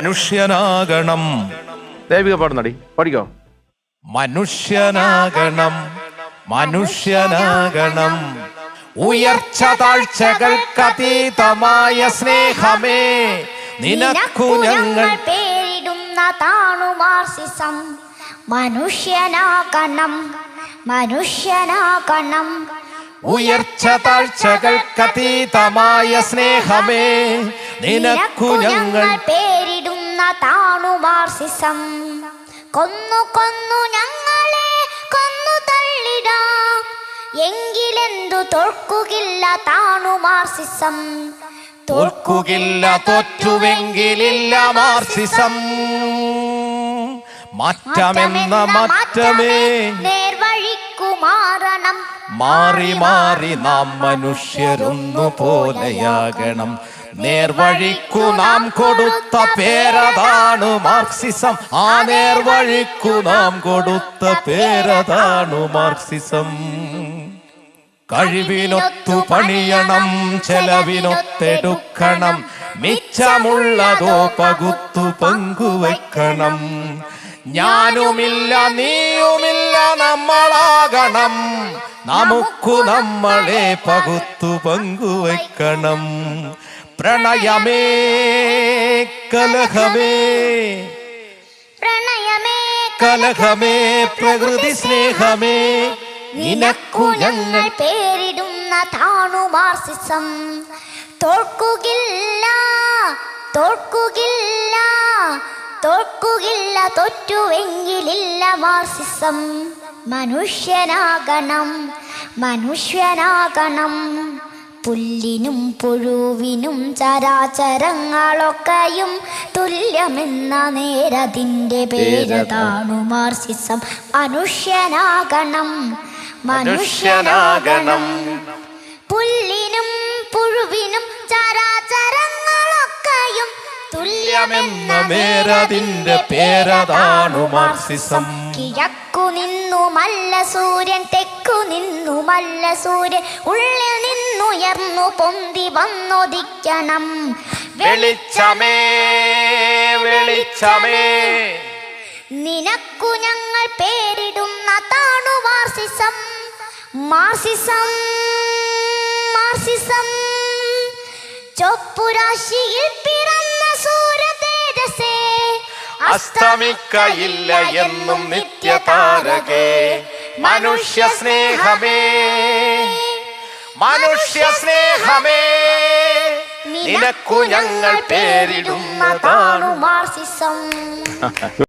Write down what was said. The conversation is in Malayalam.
മനുഷ്യനാകണം. ദേവിക പാടുന്നടി, പഠിക്കോ. മനുഷ്യനാകണം, മനുഷ്യനാകണം, ഉയർച്ച താഴ്ചകൾക്കതീതമായ സ്നേഹമേ, നിനക്കു ഞങ്ങൾ പേരിടുന്ന താണുമാർസിസം. മനുഷ്യനാകണം, മനുഷ്യനാകണം, ഉയർച്ച താഴ്ചകൾക്കതീതമായ സ്നേഹമേ, നിനക്കു ഞങ്ങൾ പേരിടുന്ന താണുമാർസിസം. കൊന്നു കൊന്നു ഞങ്ങളെ കൊന്നു തള്ളിടാം, എങ്കിലെന്തു തോൽക്കുകില്ല താണുമാർസിസം. തോൽക്കുകില്ല, തോറ്റുവെങ്കിലില്ല മാർസിസം. മാറ്റമെന്ന മാറ്റമേ നേർവഴിക്കു മാറണം. മാറി മാറി നാം മനുഷ്യരൊന്നു പോലെയാകണം. നേർവഴിക്കു നാം കൊടുത്ത പേരതാണ് മാർക്സിസം. ആ നേർവഴിക്കു നാം കൊടുത്ത പേരതാണ് മാർക്സിസം. കഴിവിനൊത്തു പണിയണം, ചെലവിനൊത്തെടുക്കണം, മിച്ചമുള്ളതോ പകുത്തു പങ്കുവയ്ക്കണം. ഞാനുമില്ല നീയുമില്ല നമ്മളാകണം, നമുക്കു നമ്മളെ പകുത്തു പങ്കുവയ്ക്കണം. പ്രണയമേ കലഹമേ, പ്രണയമേ കലഹമേ പ്രകൃതി സ്നേഹമേ, നിനക്കു ഞങ്ങൾ പേരിടുന്ന താണുമാർസിസം. തോൽക്കുകില്ല, തോൽക്കുകില്ല, തോൽക്കുകില്ല, തോറ്റുവെങ്കിലില്ല മാർസിസം. മനുഷ്യനാകണം, മനുഷ്യനാകണം, പുല്ലിനും പുഴുവിനും ചരാചരങ്ങളൊക്കെയും തുല്യമെന്ന നേരതിൻ്റെ പേരതാണു മാർസിസം. മനുഷ്യനാകണം, മനുഷ്യനാകണം, പുല്ലിനും പുഴുവിനും ചരാചരങ്ങളൊക്കെയും തുല്യമെന്ന നേരതിൻ്റെ പേരതാണു മാർസിസം. കിഴക്കു നിന്നുമല്ല സൂര്യൻ, തെക്കു നിന്നുമല്ല സൂര്യൻ, ഉള്ളിൽ നിന്നുയർന്നു പൊന്തി വന്നൊദിക്കണം. വെളിച്ചമേ വെളിച്ചമേ, നിനക്കു ഞങ്ങൾ പേരിടുന്ന താണു മാർസിസം. മാർസിസം, മാർസിസം, ചൊപ്പുരാശിയിൽ പിറന്ന സൂര്യതേജസേ, അസ്തമിക്കയില്ല എന്നും നിത്യതാരകേ. മനുഷ്യ സ്നേഹമേ, മനുഷ്യ സ്നേഹമേ, നിനക്കു ഞങ്ങൾ പേരിടുന്ന താണു മാർസിസം.